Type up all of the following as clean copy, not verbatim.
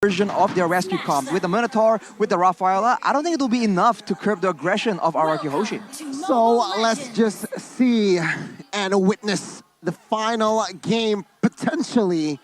version of their rescue comp. With the Minotaur, with the Rafaela, I don't think it will be enough to curb the aggression of RRQ HOSHI. So let's just see and witness the final game potentially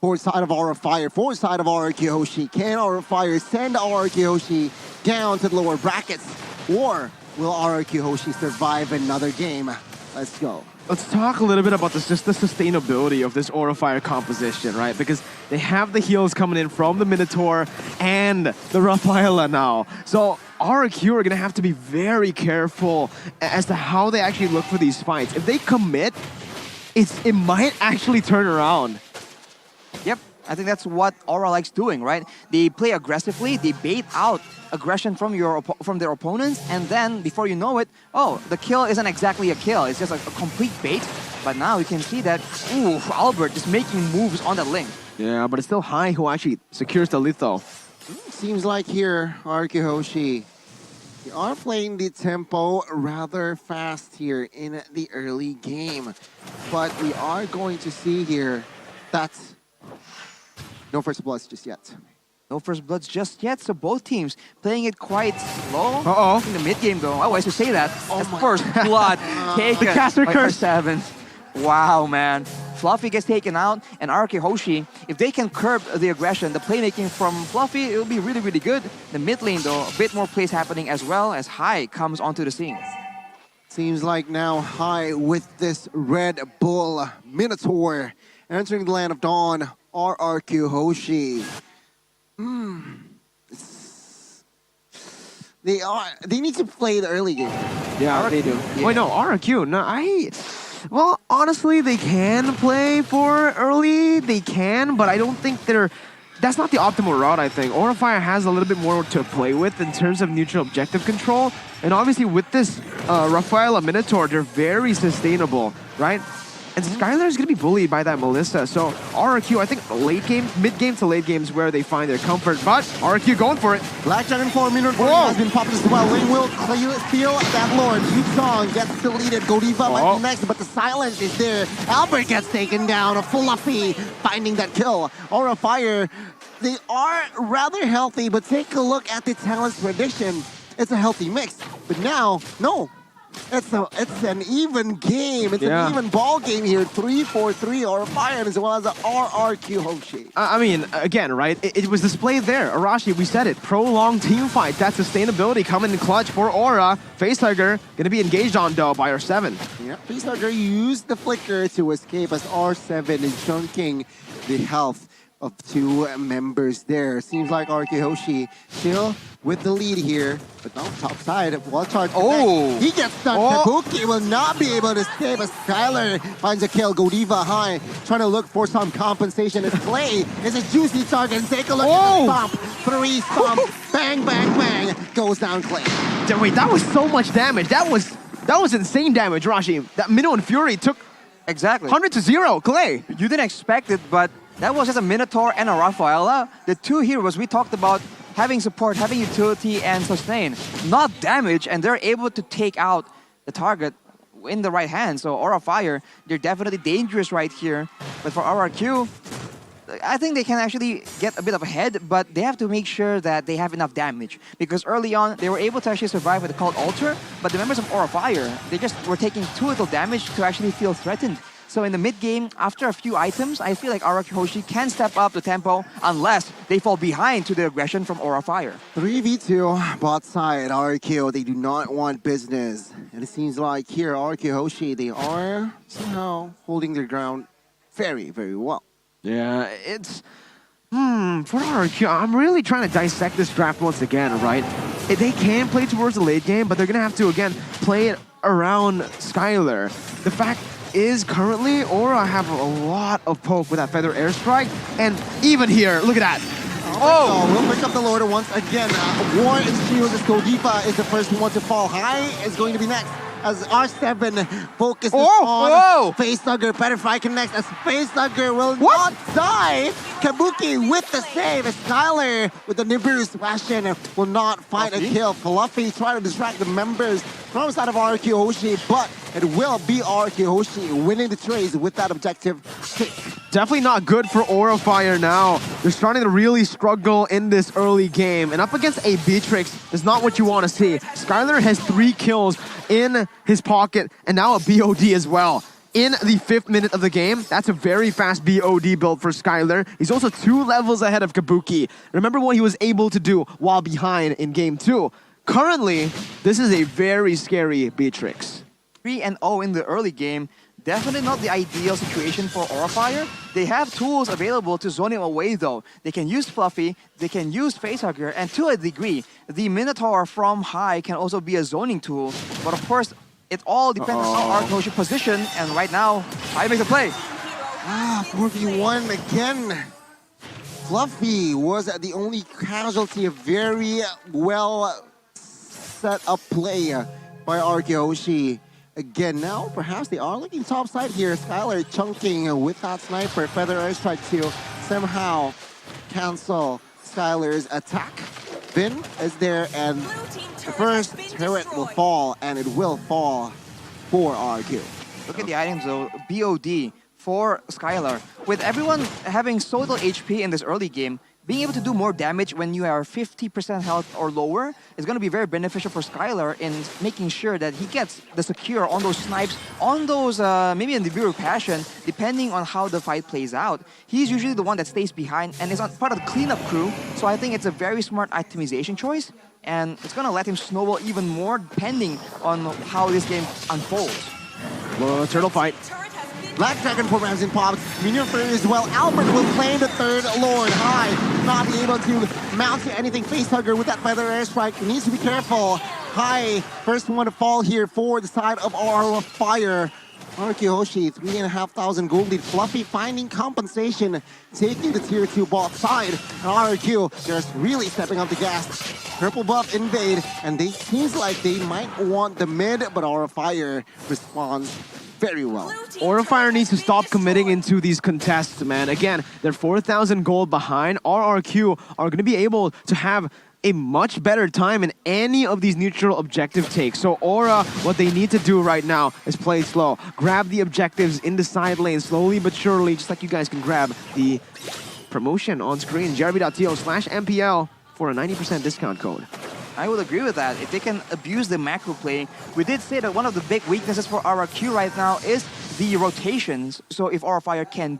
for side of Aura Fire, for side of RRQ HOSHI. Can Aura Fire send RRQ HOSHI down to the lower brackets, or will RRQ HOSHI survive another game? Let's go. Let's talk a little bit about just the sustainability of this Aura Fire composition, right? Because they have the heals coming in from the Minotaur and the Rafaela now. So RRQ are going to have to be very careful as to how they actually look for these fights. If they commit, it might actually turn around. Yep, I think that's what Aura likes doing, right? They play aggressively, they bait out aggression from their opponents, and then before you know it, oh, the kill isn't exactly a kill, it's just a complete bait. But now you can see that, ooh, Albert just making moves on the link. Yeah, but it's still High who actually secures the lethal. Seems like here, RRQ HOSHI, they are playing the tempo rather fast here in the early game. But we are going to see here that no first bloods just yet. No first bloods just yet, so both teams playing it quite slow. Uh-oh. In the mid game though. I always say that. Oh As my first blood taken The caster by curse. R7. Wow, man. Fluffy gets taken out, and RRQ HOSHI, if they can curb the aggression, the playmaking from Fluffy, it'll be really, really good. The mid lane though, a bit more plays happening as well as High comes onto the scene. Seems like now High with this Red Bull Minotaur entering the land of Dawn, RRQ HOSHI. They need to play the early game. Yeah, they do. Yeah. Wait, no, RRQ. No, well, honestly, they can play for early. They can, but I don't think that's not the optimal route, I think. Aura Fire has a little bit more to play with in terms of neutral objective control. And obviously with this Rafaela Minotaur, they're very sustainable, right? And Skylar is going to be bullied by that Melissa. So RRQ, I think late game, mid game to late game is where they find their comfort. But RRQ going for it. Black Dragon 4 Minotaur has been popped as well. Lane will steal that Lord. Yutong gets deleted. Godiva might be next, but the silence is there. Albert gets taken down. A Fluffy finding that kill. Aura Fire, they are rather healthy, but take a look at the talent's prediction. It's a healthy mix. But now, no. It's an even game. It's an even ball game here. 3-4-3 Aura Fire as well as the RRQ HOSHI. I mean, again, right? It was displayed there. Arashi, we said it. Prolonged team fight. That sustainability coming in clutch for Aura. Facehugger going to be engaged on though by R7. Yeah, Facehugger used the flicker to escape as R7 is chunking the health of two members there. Seems like RRQ HOSHI still with the lead here, but no, top side, wall charge. Oh! He gets stuck. Kabuki will not be able to escape as Skylar finds a kill. Godiva High trying to look for some compensation. His play is a juicy target. And take a look at the stomp. 3 stomp. Bang, bang, bang. Goes down Clay. Wait, that was so much damage. That was insane damage, Rashi. That Minnow and Fury took Exactly. 100-0, Clay. You didn't expect it, but that was just a Minotaur and a Rafaela. The two heroes we talked about having support, having utility, and sustain. Not damage, and they're able to take out the target in the right hand. So Aura Fire, they're definitely dangerous right here. But for RRQ, I think they can actually get a bit of a head, but they have to make sure that they have enough damage. Because early on, they were able to actually survive with the Cult Altar, but the members of Aura Fire, they just were taking too little damage to actually feel threatened. So in the mid-game, after a few items, I feel like RRQ HOSHI can step up the tempo unless they fall behind to the aggression from Aura Fire. 3v2, bot side, RRQ, they do not want business. And it seems like here, RRQ HOSHI, they are somehow holding their ground very, very well. Yeah, it's... for RRQ, I'm really trying to dissect this draft once again, right? They can play towards the late game, but they're going to have to, again, play it around Skylar. The fact is currently Aura have a lot of poke with that Feather Airstrike, and even here, look at that. Oh, we'll pick up the Lord once again. War and Shield as Godiva is the first one to fall. High is going to be next as R7 focuses on Facehugger. Petrify connects as Facehugger will not die. Kabuki with the save as Skylar with the Nibiru Passion will not find a kill. Fluffy trying to distract the members from the side of RRQ HOSHI, but it will be RRQ HOSHI winning the trades with that objective pick. Definitely not good for Aura Fire now. They're starting to really struggle in this early game. And up against a Beatrix is not what you want to see. Skylar has 3 kills in his pocket and now a BOD as well. In the 5th minute of the game, that's a very fast BOD build for Skylar. He's also 2 levels ahead of Kabuki. Remember what he was able to do while behind in game 2. Currently, this is a very scary Beatrix. 3-0 in the early game. Definitely not the ideal situation for Aura Fire. They have tools available to zone him away though. They can use Fluffy, they can use Facehugger, and to a degree, the Minotaur from High can also be a zoning tool. But of course, it all depends on how RRQ HOSHI position, and right now, High makes a play. 4v1 again. Fluffy was the only casualty, a very well set up play by RRQ HOSHI. Again, now perhaps they are looking top side here. Skylar chunking with that sniper. Feather airstrike to somehow cancel Skylar's attack. Vin is there, and the first turret will fall, and it will fall for RRQ. Look at the items though, BOD for Skylar. With everyone having so little HP in this early game, being able to do more damage when you are 50% health or lower is going to be very beneficial for Skylar in making sure that he gets the secure on those snipes, on those maybe in the Viewer Passion, depending on how the fight plays out. He's usually the one that stays behind and is on part of the cleanup crew, so I think it's a very smart itemization choice, and it's going to let him snowball even more depending on how this game unfolds. Turtle fight. Black Dragon programs in pops. Minion Fury as well. Albert will claim the 3rd Lord. High, not be able to mount anything. Facehugger with that feather airstrike. He needs to be careful. High, first one to fall here for the side of Aura Fire. RRQ HOSHI, 3,500 gold lead. Fluffy finding compensation, taking the tier 2 bot side. And RRQ just really stepping up the gas. Purple buff invade, and they seems like they might want the mid, but Aura Fire responds very well. Aura Fire needs to stop committing into these contests, man. Again, they're 4,000 gold behind. RRQ are going to be able to have a much better time in any of these neutral objective takes. So Aura, what they need to do right now is play slow. Grab the objectives in the side lane slowly but surely, just like you guys can grab the promotion on screen, grb.to/MPL for a 90% discount code. I would agree with that. If they can abuse the macro play, we did say that one of the big weaknesses for RRQ right now is the rotations. So if Aura Fire can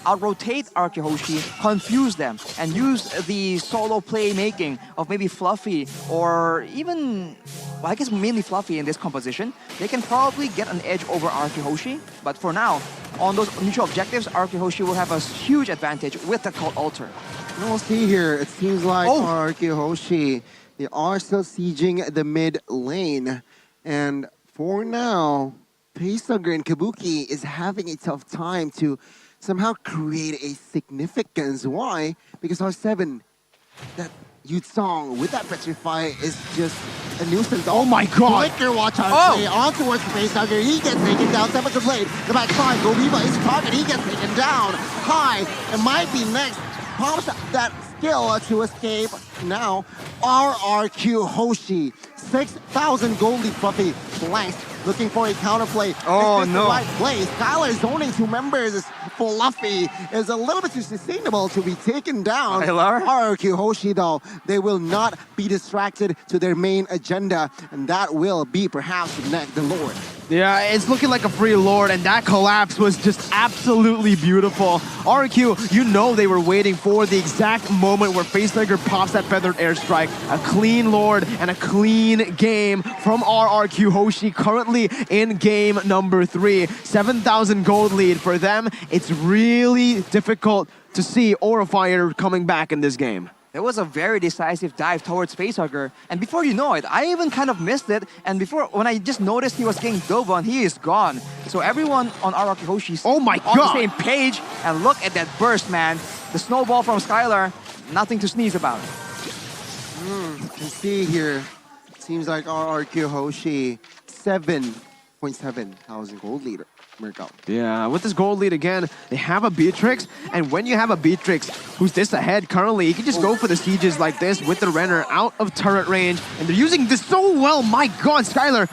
out-rotate RRQ HOSHI, confuse them, and use the solo playmaking of maybe Fluffy or even, well, I guess mainly Fluffy in this composition, they can probably get an edge over RRQ HOSHI. But for now, on those neutral objectives, RRQ HOSHI will have a huge advantage with the Cult Altar. And we'll see here. It seems like RRQ HOSHI, they are still sieging the mid lane. And for now, Facehugger and Kabuki is having a tough time to somehow create a significance. Why? Because R7, that Yutsong with that Petrify is just a nuisance. Oh my god! Flicker watch out play on towards Facehugger. He gets taken down. 7 to blade. The back side, Godiva is target. He gets taken down. High, it might be next. Pops that skill to escape. Now, RRQ HOSHI, 6,000 gold lead. Fluffy flanked, looking for a counterplay. Oh is this no! The right play? Skylar zoning 2 members. Fluffy is a little bit too sustainable to be taken down. RRQ HOSHI though, they will not be distracted to their main agenda, and that will be perhaps the Lord. Yeah, it's looking like a free Lord, and that collapse was just absolutely beautiful. RRQ, you know they were waiting for the exact moment where Facehugger pops that feathered airstrike. A clean Lord and a clean game from RRQ HOSHI, currently in game number 3. 7,000 gold lead for them. It's really difficult to see Aura Fire coming back in this game. It was a very decisive dive towards Facehugger, and before you know it, I even kind of missed it, and when I just noticed he was getting dove on, he is gone. So everyone on RRQ HOSHI is on the same page, and look at that burst, man. The snowball from Skylar, nothing to sneeze about. You can see here, seems like RRQ HOSHI, 7.7 thousand gold leader. Yeah, with this gold lead again, they have a Beatrix, and when you have a Beatrix who's this ahead currently, you can just go for the sieges like this with the Renner out of turret range, and they're using this so well. My god, Skylar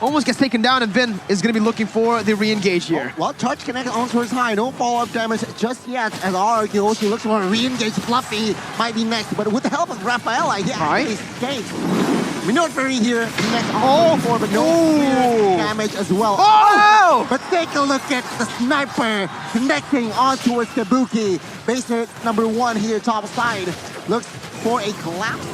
almost gets taken down, and Vin is going to be looking for the re-engage here. Well, charge connect onto his high. No follow-up damage just yet as RRQ HOSHI looks for a re-engage. Fluffy might be next, but with the help of Rafaela, he actually escapes. Minotary here next on four, but no clear damage as well. Oh! But take a look at the sniper connecting on towards Kabuki. Baser number 1 here, top side, looks for a collapse.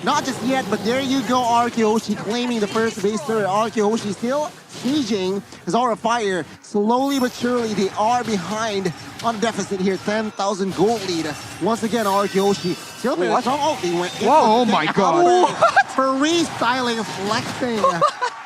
Not just yet, but there you go, RRQ HOSHI claiming the first base turret. RRQ HOSHI still sieging his aura fire. Slowly but surely, they are behind on deficit here. 10,000 gold lead. Once again, RRQ HOSHI still very strong. Oh, they went in. Oh my god. For restyling, flexing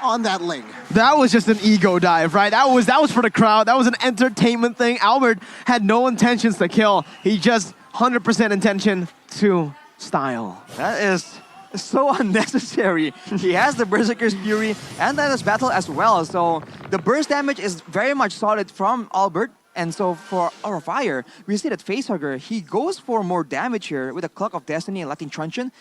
on that link. That was just an ego dive, right? That was for the crowd. That was an entertainment thing. Albert had no intentions to kill. He just 100% intention to style. That is so unnecessary. He has the Berserker's Fury and then his battle as well. So the burst damage is very much solid from Albert. And so for Aura Fire, we see that Facehugger, he goes for more damage here with a Clock of Destiny and Latin Truncheon.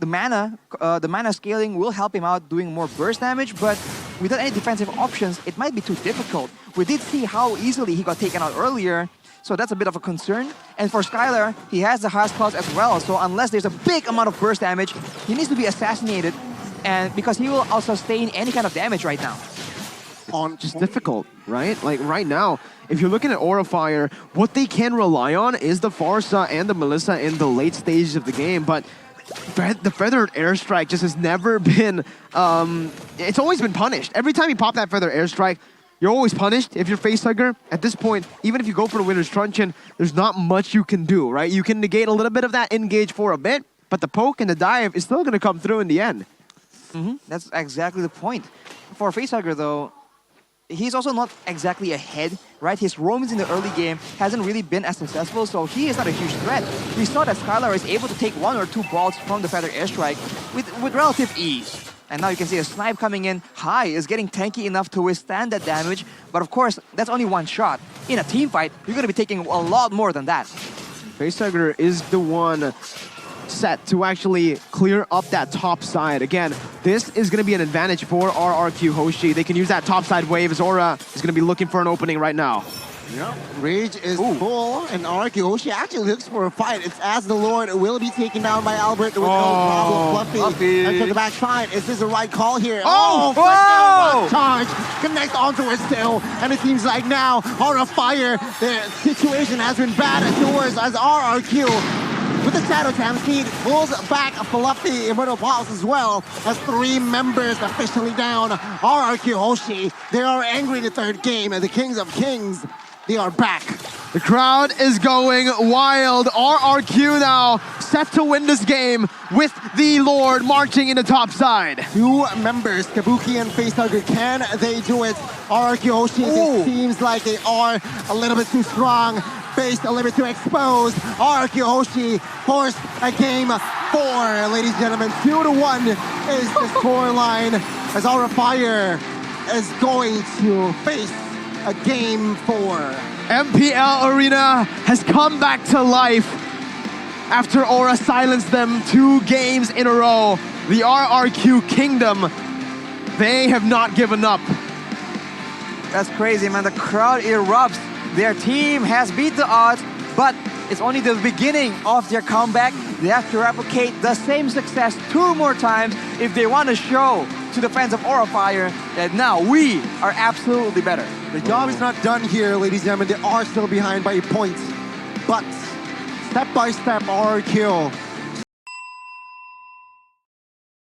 The mana scaling will help him out doing more burst damage, but without any defensive options, it might be too difficult. We did see how easily he got taken out earlier, so that's a bit of a concern. And for Skylar, he has the Heart's Claws as well, so unless there's a big amount of burst damage, he needs to be assassinated, and because he will also sustain any kind of damage right now. Just difficult, right? Like right now, if you're looking at Aura Fire, what they can rely on is the Farsa and the Melissa in the late stages of the game, but the Feathered Airstrike just has never been, it's always been punished. Every time you pop that Feathered Airstrike, you're always punished if you're Facehugger. At this point, even if you go for the Winter's Truncheon, there's not much you can do, right? You can negate a little bit of that engage for a bit, but the poke and the dive is still going to come through in the end. That's exactly the point. For Facehugger though, he's also not exactly ahead, right? His roams in the early game hasn't really been as successful, so he is not a huge threat. We saw that Skylar is able to take 1 or 2 balls from the Feather Airstrike with relative ease. And now you can see a snipe coming in high is getting tanky enough to withstand that damage, but of course, that's only 1 shot. In a team fight, you're going to be taking a lot more than that. Facehugger is the one set to actually clear up that top side. Again, this is going to be an advantage for RRQ HOSHI. They can use that top side wave as Aura is going to be looking for an opening right now. Yep. Rage is full, and RRQ HOSHI actually looks for a fight. It's as the Lord will be taken down by Albert with no problem. Fluffy. And to the back side. Is this the right call here? Whoa! Charge connects onto it still, and it seems like now Aura Fire, the situation has been bad towards as RRQ. With the Shadow Stampede, pulls back Fluffy Immortal Pulse as well as 3 members officially down. RRQ HOSHI, they are angry in the 3rd game, and the Kings of Kings, they are back. The crowd is going wild. RRQ now set to win this game with the Lord marching in the top side. 2 members, Kabuki and Facehugger, can they do it? RRQ HOSHI, it seems like they are a little bit too strong. Faced a little bit too exposed. RRQ HOSHI forced a game 4, ladies and gentlemen. 2-1 is the scoreline as Aura Fire is going to face a game 4. MPL Arena has come back to life after Aura silenced them 2 games in a row. The RRQ Kingdom, they have not given up. That's crazy, man. The crowd erupts. Their team has beat the odds, but it's only the beginning of their comeback. They have to replicate the same success 2 more times if they want to show to the fans of Aura Fire that now we are absolutely better. The job is not done here, ladies and gentlemen. They are still behind by points, but step by step, RRQ